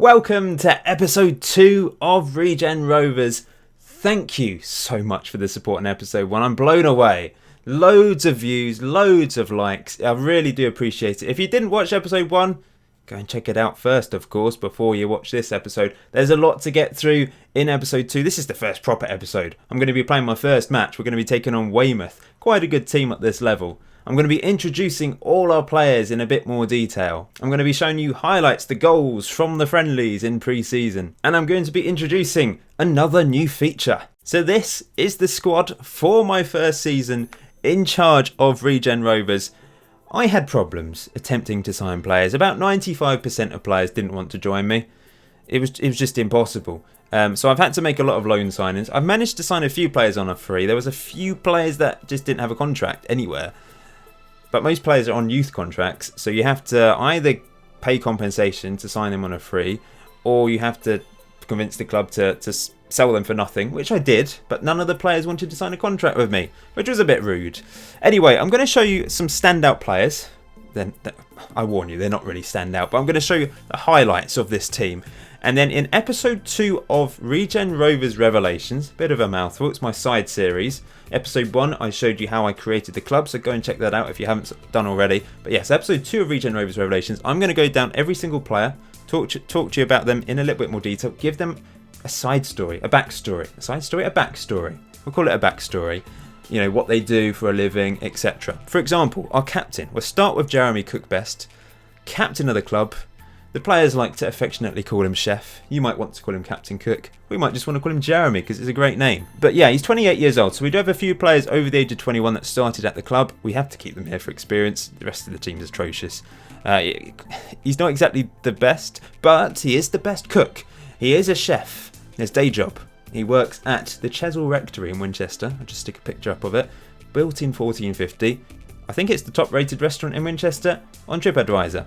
Welcome to episode 2 of Regen Rovers. Thank you so much for the support in episode 1. I'm blown away. Loads of views, loads of likes. I really do appreciate it. If you didn't watch episode 1, go and check it out first, of course, before you watch this episode. There's a lot to get through in episode 2. This is the first proper episode. I'm going to be playing my first match. We're going to be taking on Weymouth. Quite a good team at this level. I'm going to be introducing all our players in a bit more detail. I'm going to be showing you highlights, the goals from the friendlies in pre-season. And I'm going to be introducing another new feature. So this is the squad for my first season in charge of Regen Rovers. I had problems attempting to sign players. About 95% of players didn't want to join me. It was just impossible. So I've had to make a lot of loan signings. I've managed to sign a few players on a free. There was a few players that just didn't have a contract anywhere. But most players are on youth contracts, so you have to either pay compensation to sign them on a free, or you have to convince the club to sell them for nothing, which I did, but none of the players wanted to sign a contract with me, which was a bit rude. Anyway, I'm going to show you some standout players. Then I warn you, they're not really standout, but I'm going to show you the highlights of this team. And then in episode 2 of Regen Rovers Revelations, bit of a mouthful, it's my side series. Episode 1, I showed you how I created the club, so go and check that out if you haven't done already. But yes, episode 2 of Regen Rovers Revelations, I'm going to go down every single player, talk to you about them in a little bit more detail, give them a side story, a backstory. A side story? A backstory. We'll call it a backstory. You know, what they do for a living, etc. For example, our captain. We'll start with Jeremy Cookbest, captain of the club. The players like to affectionately call him Chef. You might want to call him Captain Cook. We might just want to call him Jeremy because it's a great name. But yeah, he's 28 years old, so we do have a few players over the age of 21 that started at the club. We have to keep them here for experience. The rest of the team is atrocious. He's not exactly the best, but he is the best cook. He is a chef. His day job. He works at the Chesil Rectory in Winchester. I'll just stick a picture up of it. Built in 1450. I think it's the top rated restaurant in Winchester on TripAdvisor.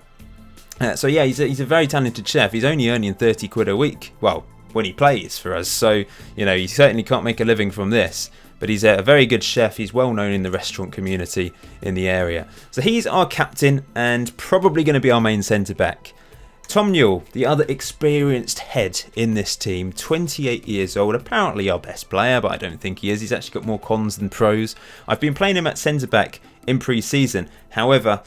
So yeah, he's a very talented chef. He's only earning 30 quid a week. Well, when he plays for us. So, you know, he certainly can't make a living from this. But he's a very good chef. He's well known in the restaurant community in the area. So he's our captain and probably going to be our main centre-back. Tom Newell, the other experienced head in this team, 28 years old, apparently our best player, but I don't think he is. He's actually got more cons than pros. I've been playing him at centre-back in pre-season. However,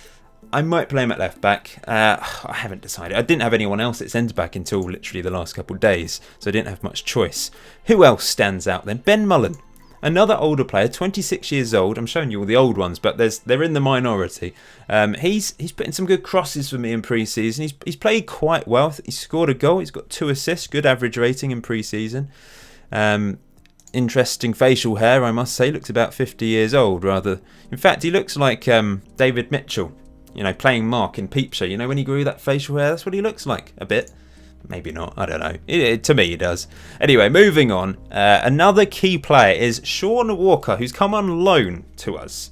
I might play him at left-back. I haven't decided. I didn't have anyone else at centre-back until literally the last couple of days, so I didn't have much choice. Who else stands out then? Ben Mullen. Another older player, 26 years old. I'm showing you all the old ones, but they're in the minority. He's put in some good crosses for me in pre-season. He's played quite well. He's scored a goal. He's got 2 assists. Good average rating in pre-season. Interesting facial hair, I must say. Looks about 50 years old, rather. In fact, he looks like David Mitchell. You know, playing Mark in Peep Show. You know, when he grew that facial hair, that's what he looks like. A bit. Maybe not, I don't know. To me, it does. Anyway, moving on. Another key player is Sean Walker, who's come on loan to us.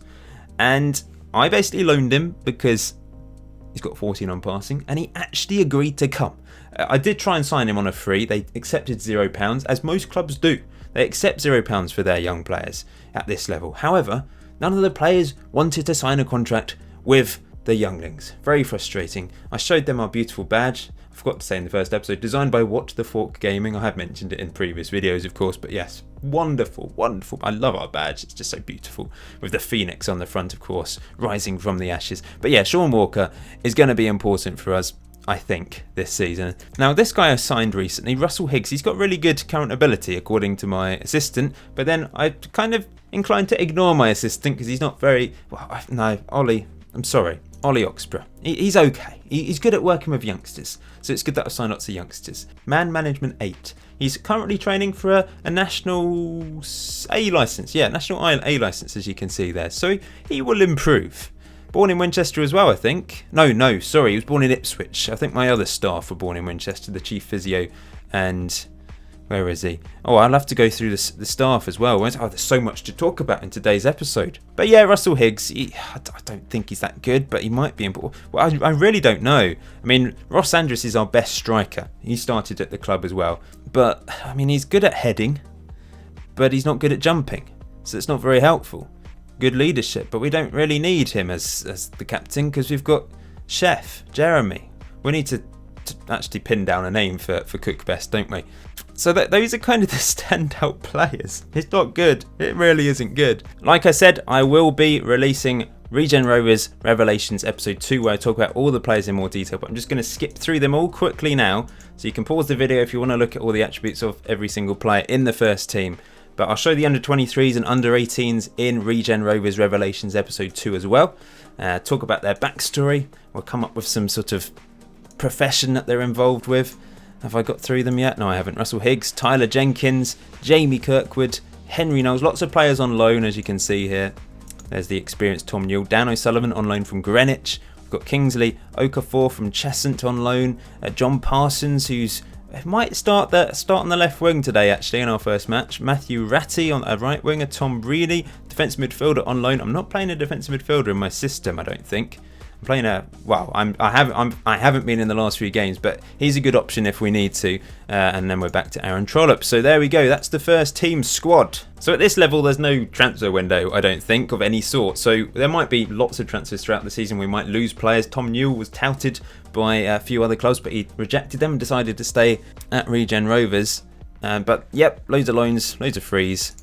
And I basically loaned him because he's got 14 on passing, and he actually agreed to come. I did try and sign him on a free. They accepted £0, as most clubs do. They accept £0 for their young players at this level. However, none of the players wanted to sign a contract with the younglings. Very frustrating. I showed them our beautiful badge. I forgot to say in the first episode, designed by Watch the Fork Gaming. I have mentioned it in previous videos, of course, but yes, wonderful, wonderful. I love our badge. It's just so beautiful with the phoenix on the front, of course, rising from the ashes. But yeah, Sean Walker is going to be important for us, I think, this season. Now, this guy I signed recently, Russell Higgs, he's got really good current ability, according to my assistant, but then I kind of inclined to ignore my assistant because he's not very... Well, no, Ollie Oxborough. He's okay. He's good at working with youngsters, so it's good that I sign lots of youngsters. Man Management 8. He's currently training for a national A licence. Yeah, national A licence, as you can see there. So he will improve. Born in Winchester as well, I think. No, sorry, he was born in Ipswich. I think my other staff were born in Winchester, the chief physio and... Where is he? Oh, I'll have to go through the staff as well. Oh, there's so much to talk about in today's episode. But yeah, Russell Higgs, I don't think he's that good, but he might be important. Well, I really don't know. I mean, Ross Andrus is our best striker. He started at the club as well. But, I mean, he's good at heading, but he's not good at jumping. So it's not very helpful. Good leadership, but we don't really need him as the captain because we've got Chef, Jeremy. We need to to actually pin down a name for Cook Best, don't we? So those are kind of the standout players. It's not good. It really isn't good. Like I said, I will be releasing Regen Rovers Revelations Episode 2, where I talk about all the players in more detail, but I'm just going to skip through them all quickly now, so you can pause the video if you want to look at all the attributes of every single player in the first team. But I'll show the under-23s and under-18s in Regen Rovers Revelations Episode 2 as well. Talk about their backstory. We'll come up with some sort of profession that they're involved with. Have I got through them yet? No, I haven't. Russell Higgs, Tyler Jenkins, Jamie Kirkwood, Henry Knowles. Lots of players on loan, as you can see here. There's the experienced Tom Newell. Dan O'Sullivan on loan from Greenwich. We've got Kingsley Okafor from Cheshunt on loan. John Parsons, who's might start on the left wing today, actually, in our first match. Matthew Ratty on a right winger. Tom Reilly, defensive midfielder on loan. I'm not playing a defensive midfielder in my system, I don't think. I'm playing I haven't been in the last few games, but he's a good option if we need to. And then we're back to Aaron Trollope. So there we go. That's the first team squad. So at this level, there's no transfer window, I don't think, of any sort. So there might be lots of transfers throughout the season. We might lose players. Tom Newell was touted by a few other clubs, but he rejected them and decided to stay at Regen Rovers. But yep, loads of loans, loads of frees.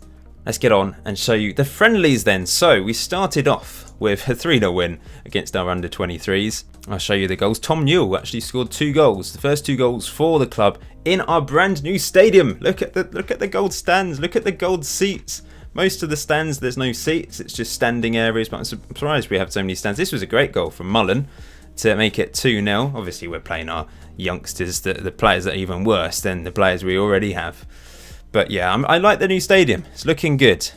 Let's get on and show you the friendlies then. So we started off with a 3-0 win against our under-23s. I'll show you the goals. Tom Newell actually scored 2 goals. The first 2 goals for the club in our brand new stadium. Look at the gold stands. Look at the gold seats. Most of the stands, there's no seats. It's just standing areas, but I'm surprised we have so many stands. This was a great goal from Mullen to make it 2-0. Obviously, we're playing our youngsters, the players that are even worse than the players we already have. But yeah, I like the new stadium. It's looking good.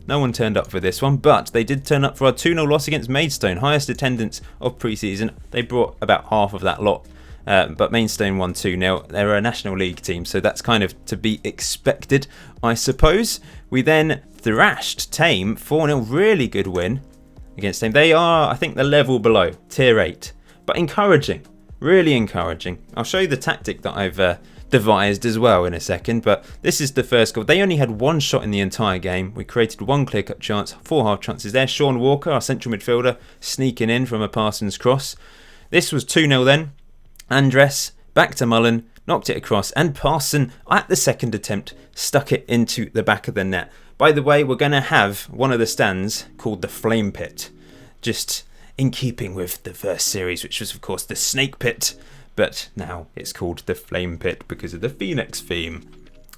No one turned up for this one, but they did turn up for our 2-0 loss against Maidstone. Highest attendance of pre-season. They brought about half of that lot. But Maidstone won 2-0. They're a National League team, so that's kind of to be expected, I suppose. We then thrashed Tame, 4-0. Really good win against Tame. They are, I think, the level below, Tier 8. But encouraging. Really encouraging. I'll show you the tactic that I've devised as well in a second, but this is the first goal. They only had 1 shot in the entire game. We created 1 clear-cut chance, 4 half chances there. Sean Walker, our central midfielder, sneaking in from a Parsons cross. This was 2-0 then. Andres, back to Mullen, knocked it across, and Parson, at the second attempt, stuck it into the back of the net. By the way, we're going to have one of the stands called the Flame Pit, just in keeping with the first series, which was, of course, the Snake Pit. But now it's called the Flame Pit because of the Phoenix theme.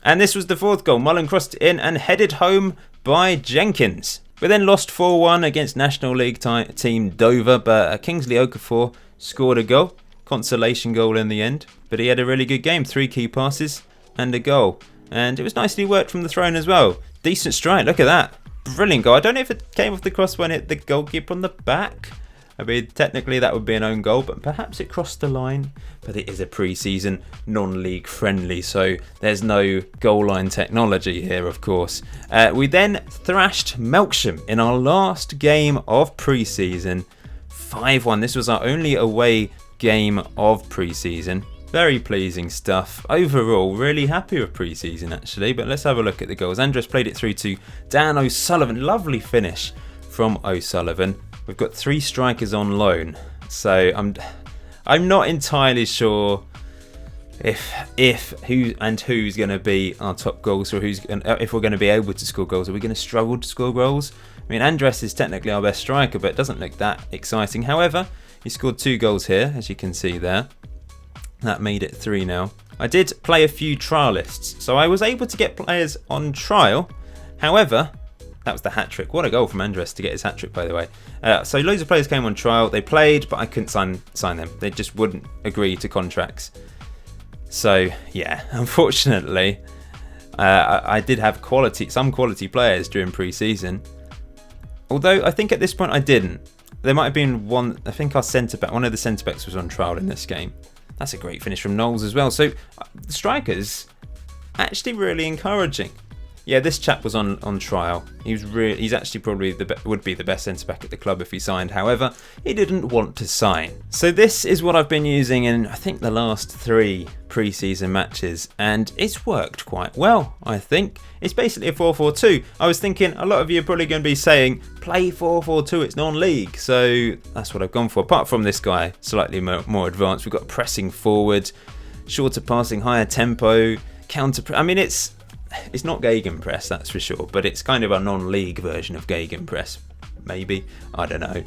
And this was the 4th goal. Mullen crossed it in and headed home by Jenkins. We then lost 4-1 against National League team Dover, but Kingsley Okafor scored a goal. Consolation goal in the end. But he had a really good game. 3 key passes and a goal. And it was nicely worked from the throne as well. Decent strike. Look at that. Brilliant goal. I don't know if it came off the cross when it hit the goalkeeper on the back. I mean, technically that would be an own goal, but perhaps it crossed the line. But it is a pre-season non-league friendly, so there's no goal line technology here, of course. We then thrashed Melksham in our last game of pre-season. 5-1. This was our only away game of pre-season. Very pleasing stuff. Overall, really happy with pre-season, actually. But let's have a look at the goals. Andres played it through to Dan O'Sullivan. Lovely finish from O'Sullivan. We've got 3 strikers on loan, so I'm not entirely sure if who's going to be our top goals, or if we're going to be able to score goals. Are we going to struggle to score goals? I mean, Andres is technically our best striker, but it doesn't look that exciting. However, he scored 2 goals here, as you can see there. That made it 3-0. I did play a few trialists, so I was able to get players on trial. However, that was the hat-trick. What a goal from Andres to get his hat-trick, by the way. So loads of players came on trial. They played, but I couldn't sign them. They just wouldn't agree to contracts. So, yeah, unfortunately, I did have some quality players during pre-season. Although, I think at this point I didn't. There might have been one, I think our centre-back, one of the centre-backs was on trial in this game. That's a great finish from Knowles as well. So, the strikers, actually really encouraging. Yeah, this chap was on trial. He's actually probably would be the best centre back at the club if he signed. However, he didn't want to sign. So this is what I've been using in, I think, the last 3 pre-season matches, and it's worked quite well, I think. It's basically a 4-4-2. I was thinking a lot of you are probably going to be saying, play 4-4-2, it's non-league. So that's what I've gone for. Apart from this guy, slightly more advanced, we've got pressing forward, shorter passing, higher tempo, counter. I mean, it's not gegenpress, that's for sure, but it's kind of a non-league version of gegenpress, maybe. I don't know.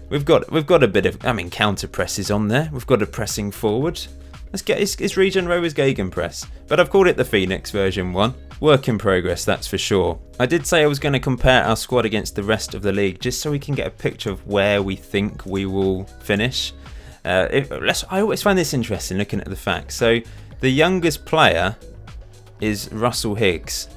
We've got a bit of, counter presses on there. We've got a pressing forward. It's Regen Rovers gegenpress, but I've called it the Phoenix version 1. Work in progress, that's for sure. I did say I was going to compare our squad against the rest of the league, just so we can get a picture of where we think we will finish. I always find this interesting, looking at the facts. So the youngest player is Russell Higgs,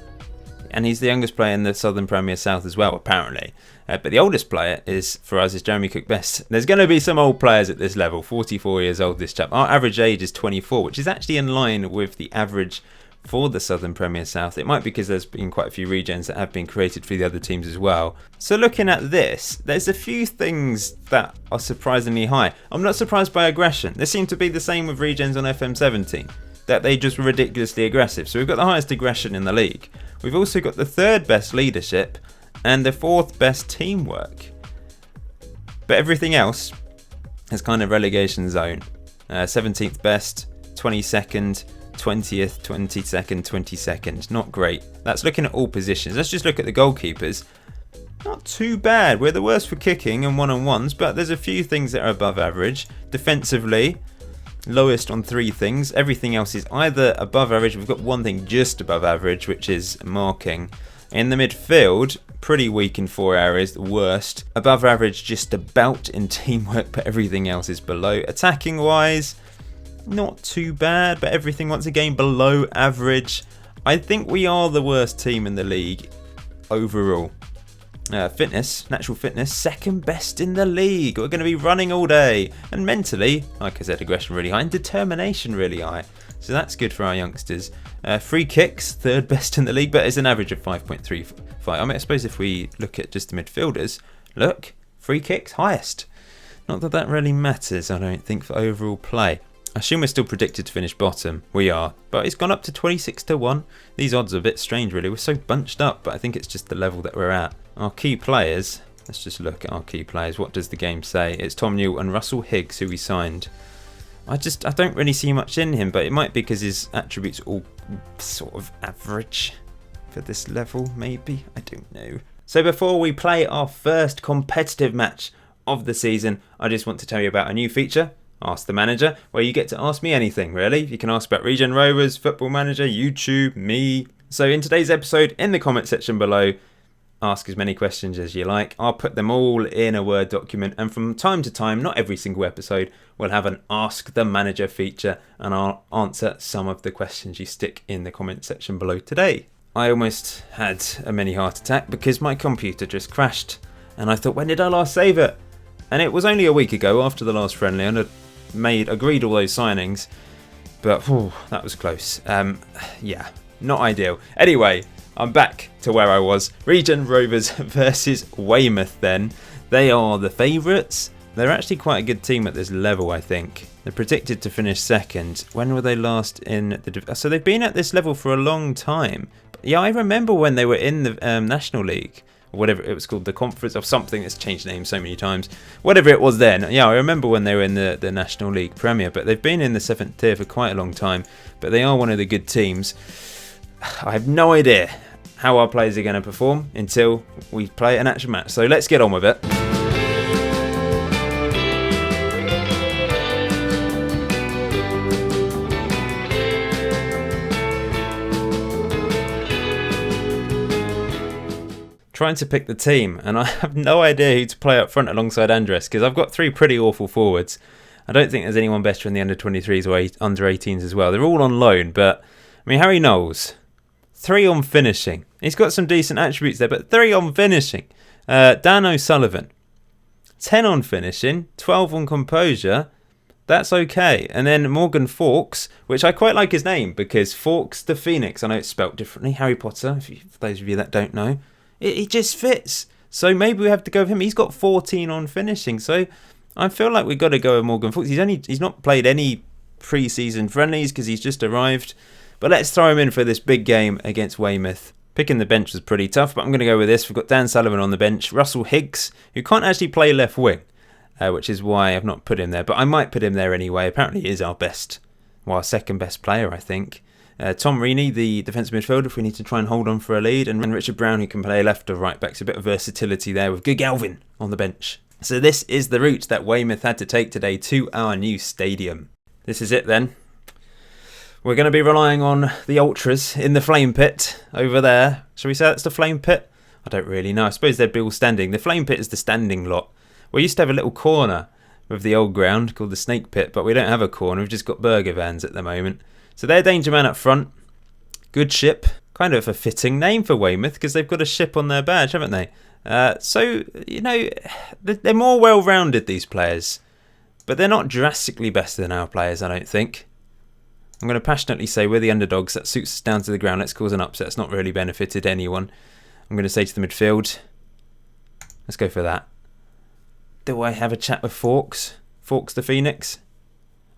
and he's the youngest player in the Southern Premier South as well, apparently. But the oldest player for us is Jeremy Cook-Best. There's going to be some old players at this level. 44 years old, this chap. Our average age is 24, which is actually in line with the average for the Southern Premier South. It might be because there's been quite a few regens that have been created for the other teams as well. So looking at this, there's a few things that are surprisingly high. I'm not surprised by aggression. This seemed to be the same with regens on FM17. That they just were ridiculously aggressive. So we've got the highest aggression in the league. We've also got the 3rd best leadership and the 4th best teamwork. But everything else is kind of relegation zone. 17th best, 22nd, 20th, 22nd, 22nd. Not great. That's looking at all positions. Let's just look at the goalkeepers. Not too bad. We're the worst for kicking and one-on-ones, but there's a few things that are above average. Defensively, lowest on 3 things. Everything else is either above average. We've got one thing just above average, which is marking. In the midfield, pretty weak in 4 areas, the worst. Above average just about in teamwork, but everything else is below. Attacking wise, not too bad, but everything once again below average. I think we are the worst team in the league overall. Fitness, natural fitness, 2nd best in the league. We're going to be running all day. And mentally, like I said, aggression really high and determination really high. So that's good for our youngsters. Free kicks, 3rd best in the league, but it's an average of 5.35. I suppose if we look at just the midfielders, look, free kicks, highest. Not that that really matters, I don't think, for overall play. I assume we're still predicted to finish bottom. We are. But it's gone up to 26-1. These odds are a bit strange, really. We're so bunched up, but I think it's just the level that we're at. Our key players, let's just look at our key players. What does the game say? It's Tom Newell and Russell Higgs, who we signed. I don't really see much in him, but it might be because his attributes are all sort of average for this level, maybe. I don't know. So before we play our first competitive match of the season, I just want to tell you about a new feature, Ask the Manager, where you get to ask me anything, really. You can ask about Regen Rovers, Football Manager, YouTube, me. So in today's episode, in the comment section below, ask as many questions as you like. I'll put them all in a Word document, and from time to time, not every single episode, we'll have an Ask the Manager feature, and I'll answer some of the questions you stick in the comment section below today. I almost had a mini heart attack because my computer just crashed, and I thought, when did I last save it? And it was only a week ago after the last friendly, and I'd agreed all those signings, but that was close. Yeah, not ideal. Anyway, I'm back to where I was. Regen Rovers versus Weymouth then. They are the favourites. They're actually quite a good team at this level, I think. They're predicted to finish 2nd. When were they last in the... So they've been at this level for a long time. Yeah, I remember when they were in the National League. Or whatever it was called, the conference or something that's changed names so many times. Whatever it was then. Yeah, I remember when they were in the National League Premier. But they've been in the 7th tier for quite a long time. But they are one of the good teams. I have no idea how our players are going to perform until we play an actual match. So let's get on with it. Trying to pick the team, and I have no idea who to play up front alongside Andres, because I've got 3 pretty awful forwards. I don't think there's anyone better in the under-23s or under 18s as well. They're all on loan, but I mean, Harry Knowles, 3 on finishing. He's got some decent attributes there, but 3 on finishing. Dan O'Sullivan, 10 on finishing, 12 on composure. That's okay. And then Morgan Fawkes, which I quite like his name because Fawkes the Phoenix, I know it's spelt differently, Harry Potter, for those of you that don't know, it just fits. So maybe we have to go with him. He's got 14 on finishing, so I feel like we've got to go with Morgan Fawkes. He's not played any pre-season friendlies because he's just arrived, but let's throw him in for this big game against Weymouth. Picking the bench was pretty tough, but I'm going to go with this. We've got Dan Sullivan on the bench, Russell Higgs, who can't actually play left wing. Which is why I've not put him there. But I might put him there anyway. Apparently he is our second best player, I think. Tom Reaney, the defensive midfielder, if we need to try and hold on for a lead. And Richard Brown, who can play left or right back. So a bit of versatility there with good Galvin on the bench. So this is the route that Weymouth had to take today to our new stadium. This is it then. We're going to be relying on the Ultras in the Flame Pit over there. Shall we say that's the Flame Pit? I don't really know. I suppose they'd be all standing. The Flame Pit is the standing lot. We used to have a little corner with the old ground called the Snake Pit, but we don't have a corner. We've just got burger vans at the moment. So they're Danger Man up front. Good ship. Kind of a fitting name for Weymouth because they've got a ship on their badge, haven't they? So, you know, they're more well-rounded, these players. But they're not drastically better than our players, I don't think. I'm going to passionately say we're the underdogs. That suits us down to the ground. Let's cause an upset. It's not really benefited anyone. I'm going to say to the midfield, let's go for that. Do I have a chat with Fawkes? Fawkes the Phoenix?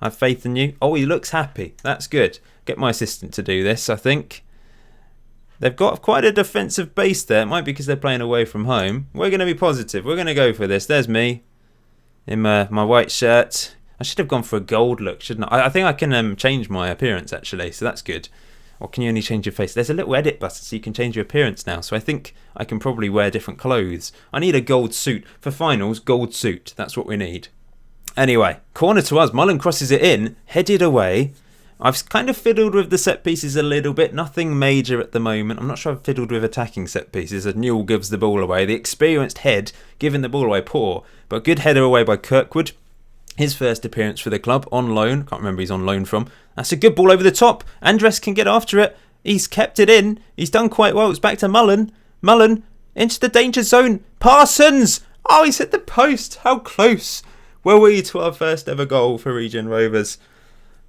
I have faith in you. Oh, he looks happy. That's good. Get my assistant to do this, I think. They've got quite a defensive base there. It might be because they're playing away from home. We're going to be positive. We're going to go for this. There's me in my white shirt. I should have gone for a gold look, shouldn't I? I think I can change my appearance, actually, so that's good. Or can you only change your face? There's a little edit button so you can change your appearance now. So I think I can probably wear different clothes. I need a gold suit. For finals, gold suit. That's what we need. Anyway, corner to us. Mullen crosses it in, headed away. I've kind of fiddled with the set pieces a little bit. Nothing major at the moment. I'm not sure I've fiddled with attacking set pieces as Newell gives the ball away. The experienced head giving the ball away, poor. But good header away by Kirkwood. His first appearance for the club on loan. Can't remember he's on loan from. That's a good ball over the top. Andres can get after it. He's kept it in. He's done quite well. It's back to Mullen. Mullen into the danger zone. Parsons! Oh, he's hit the post. How close were we to our first ever goal for Regen Rovers?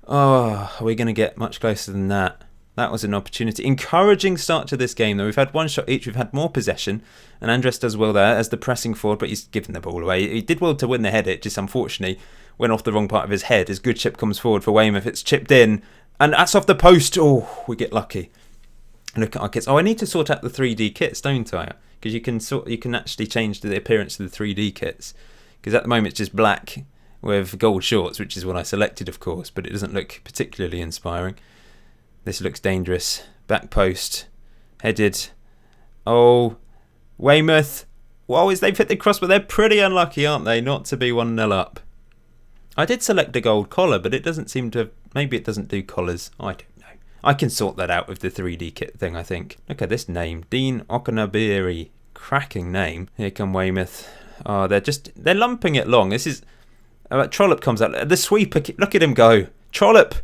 Oh, are we going to get much closer than that? That was an opportunity. Encouraging start to this game, though. We've had one shot each. We've had more possession. And Andres does well there as the pressing forward, but he's given the ball away. He did well to win the header. It just unfortunately went off the wrong part of his head. His good chip comes forward for Weymouth. It's chipped in. And that's off the post. Oh, we get lucky. Look at our kits. Oh, I need to sort out the 3D kits, don't I? Because you can actually change the appearance of the 3D kits. Because at the moment it's just black with gold shorts, which is what I selected, of course. But it doesn't look particularly inspiring. This looks dangerous. Back post. Headed. Oh, Weymouth. Well, they've hit the cross, but they're pretty unlucky, aren't they, not to be 1-0 up. I did select a gold collar, but it doesn't seem to have... Maybe it doesn't do collars. I don't know. I can sort that out with the 3D kit thing, I think. Look at this name. Dean Okanabiri. Cracking name. Here come Weymouth. Oh, they're lumping it long. This is... Trollope comes out. The sweeper... Look at him go. Trollope.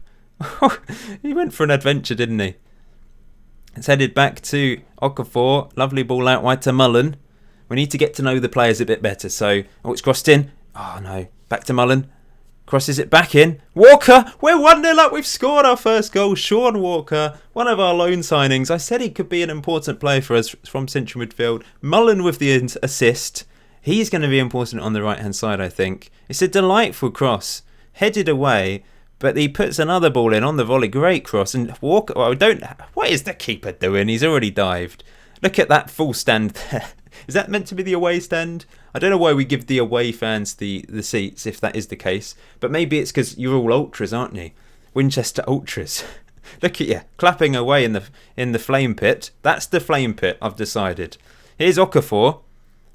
He went for an adventure, didn't he? It's headed back to Okafor. Lovely ball out wide to Mullen. We need to get to know the players a bit better. So, it's crossed in. Oh, no. Back to Mullen. Crosses it back in. Walker! We're 1-0 up. We've scored our first goal. Sean Walker, one of our loan signings. I said he could be an important player for us from central midfield. Mullen with the assist. He's going to be important on the right-hand side, I think. It's a delightful cross. Headed away. But he puts another ball in on the volley. Great cross. And Walker... What is the keeper doing? He's already dived. Look at that full stand there. Is that meant to be the away stand? I don't know why we give the away fans the seats, if that is the case. But maybe it's because you're all ultras, aren't you? Winchester ultras. Look at you, clapping away in the flame pit. That's the flame pit, I've decided. Here's Okafor.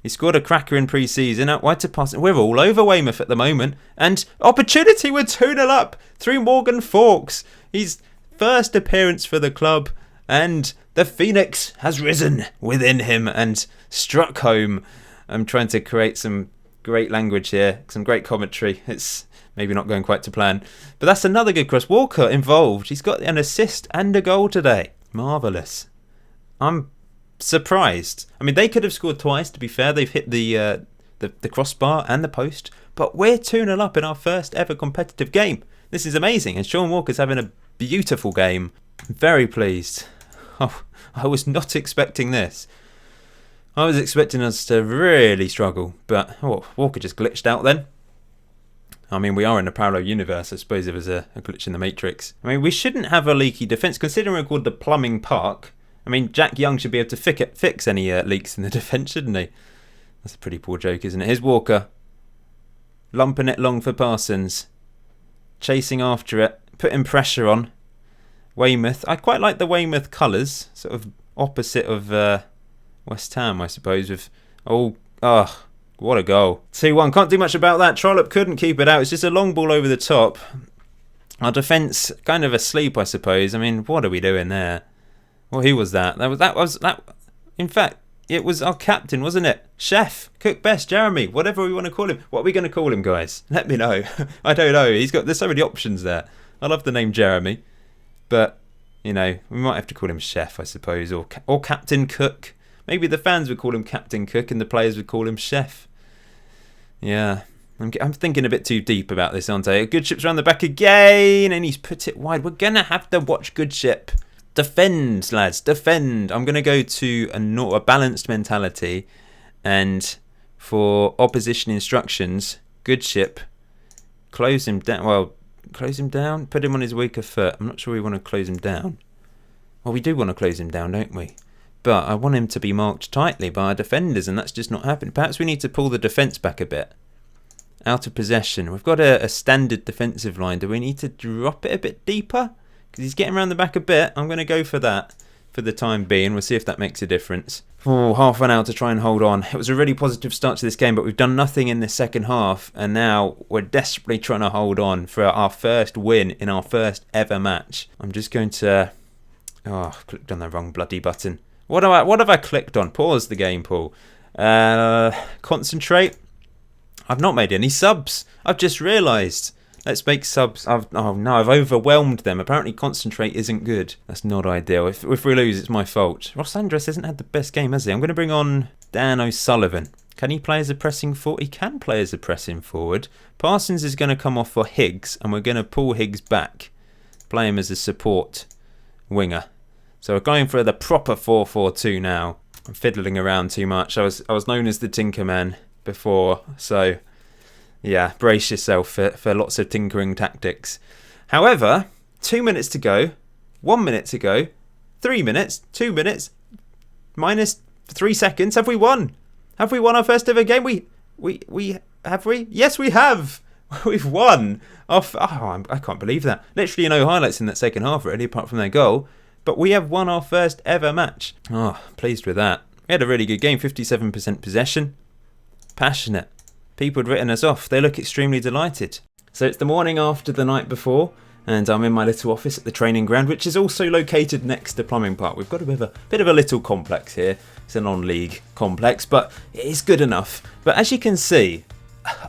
He scored a cracker in pre-season. Out wide to pass. We're all over Weymouth at the moment. And opportunity, we're 2-0 up through Morgan Fawkes. His first appearance for the club. And the Phoenix has risen within him and struck home. I'm trying to create some great language here. Some great commentary. It's maybe not going quite to plan. But that's another good cross. Walker involved. He's got an assist and a goal today. Marvellous. I'm surprised. I mean, they could have scored twice, to be fair. They've hit the the crossbar and the post. But we're 2-0 up in our first ever competitive game. This is amazing, and Sean Walker's having a beautiful game. Very pleased. Oh, I was not expecting this. I was expecting us to really struggle, but Walker just glitched out then. I mean, we are in a parallel universe. I suppose it was a glitch in the Matrix. I mean, we shouldn't have a leaky defence, considering we're called the Plumbing Park. I mean, Jack Young should be able to fix any leaks in the defence, shouldn't he? That's a pretty poor joke, isn't it? Here's Walker. Lumping it long for Parsons. Chasing after it. Putting pressure on. Weymouth. I quite like the Weymouth colours. Sort of opposite of West Ham, I suppose. With what a goal. 2-1. Can't do much about that. Trollope couldn't keep it out. It's just a long ball over the top. Our defence kind of asleep, I suppose. I mean, what are we doing there? Well, who was that? That was. In fact, it was our captain, wasn't it? Chef, Cook Best, Jeremy, whatever we want to call him. What are we going to call him, guys? Let me know. I don't know. There's so many options there. I love the name Jeremy. But, we might have to call him Chef, I suppose. Or Captain Cook. Maybe the fans would call him Captain Cook and the players would call him Chef. Yeah, I'm thinking a bit too deep about this, aren't I? Good Ship's around the back again, and he's put it wide. We're going to have to watch Good Ship. Defend, lads, defend. I'm going to go to a balanced mentality, and for opposition instructions, Good Ship, close him down. Well, close him down, put him on his weaker foot. I'm not sure we want to close him down. Well, we do want to close him down, don't we? But I want him to be marked tightly by our defenders, and that's just not happening. Perhaps we need to pull the defence back a bit. Out of possession. We've got a standard defensive line. Do we need to drop it a bit deeper? Because he's getting around the back a bit. I'm going to go for that for the time being. We'll see if that makes a difference. Half an hour to try and hold on. It was a really positive start to this game, but we've done nothing in the second half, and now we're desperately trying to hold on for our first win in our first ever match. I'm just going to... I clicked on the wrong bloody button. What have I clicked on? Pause the game, Paul. Concentrate. I've not made any subs. I've just realised. Let's make subs. I've overwhelmed them. Apparently concentrate isn't good. That's not ideal. If we lose, it's my fault. Ross Andress hasn't had the best game, has he? I'm going to bring on Dan O'Sullivan. Can he play as a pressing forward? He can play as a pressing forward. Parsons is going to come off for Higgs, and we're going to pull Higgs back. Play him as a support winger. So we're going for the proper 4-4-2 now. I'm fiddling around too much. I was known as the Tinkerman before, so yeah, brace yourself for lots of tinkering tactics. However, 2 minutes to go, 1 minute to go, 3 minutes, 2 minutes, minus 3 seconds. Have we won? Have we won our first ever game? We have we? Yes, we have. We've won. I can't believe that. Literally no highlights in that second half, really, apart from their goal. But we have won our first ever match. Pleased with that. We had a really good game, 57% possession. Passionate. People had written us off. They look extremely delighted. So it's the morning after the night before, and I'm in my little office at the training ground, which is also located next to Plumbing Park. We've got a bit of a little complex here. It's a non-league complex, but it is good enough. But as you can see,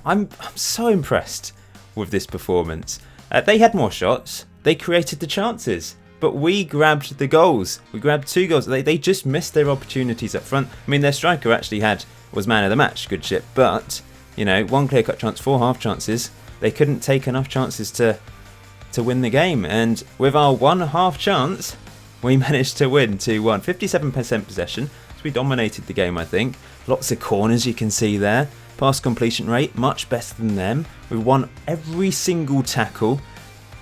I'm so impressed with this performance. They had more shots. They created the chances. But we grabbed the goals. We grabbed 2 goals. They just missed their opportunities up front. I mean, their striker actually was man of the match, Good Ship. But, 1 clear-cut chance, 4 half chances. They couldn't take enough chances to win the game. And with our 1 half chance, we managed to win 2-1. 57% possession. So we dominated the game, I think. Lots of corners you can see there. Pass completion rate, much better than them. We won every single tackle.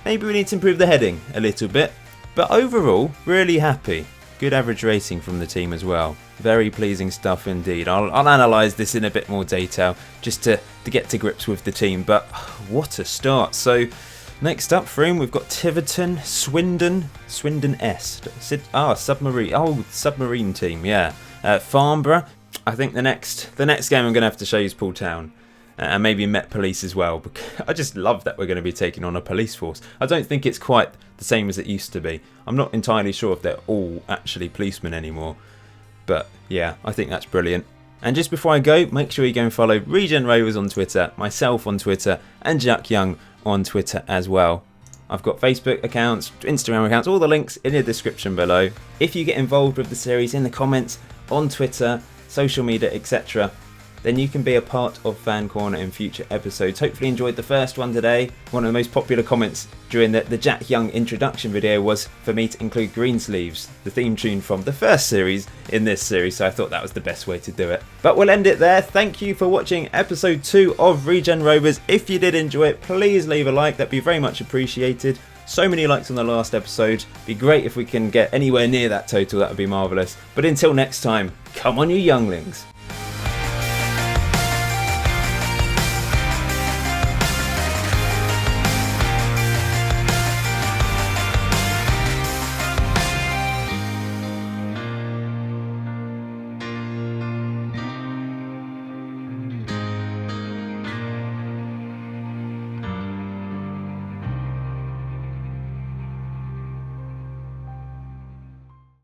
Maybe we need to improve the heading a little bit. But overall, really happy. Good average rating from the team as well. Very pleasing stuff indeed. I'll analyse this in a bit more detail just to get to grips with the team. But what a start. So next up for him, we've got Tiverton, Swindon S. Submarine. Submarine team, yeah. Farnborough. I think the next game I'm going to have to show you is Poole Town. And maybe Met Police as well. I just love that we're going to be taking on a police force. I don't think it's quite the same as it used to be. I'm not entirely sure if they're all actually policemen anymore. But yeah, I think that's brilliant. And just before I go, make sure you go and follow Regen Rovers on Twitter, myself on Twitter, and Jack Young on Twitter as well. I've got Facebook accounts, Instagram accounts, all the links in the description below. If you get involved with the series in the comments, on Twitter, social media, etc., then you can be a part of Fan Corner in future episodes. Hopefully enjoyed the first one today. One of the most popular comments during the Jack Young introduction video was for me to include Greensleeves, the theme tune from the first series, in this series, so I thought that was the best way to do it. But we'll end it there. Thank you for watching episode 2 of Regen Rovers. If you did enjoy it, please leave a like, that'd be very much appreciated. So many likes on the last episode. Be great if we can get anywhere near that total, that would be marvellous. But until next time, come on you younglings.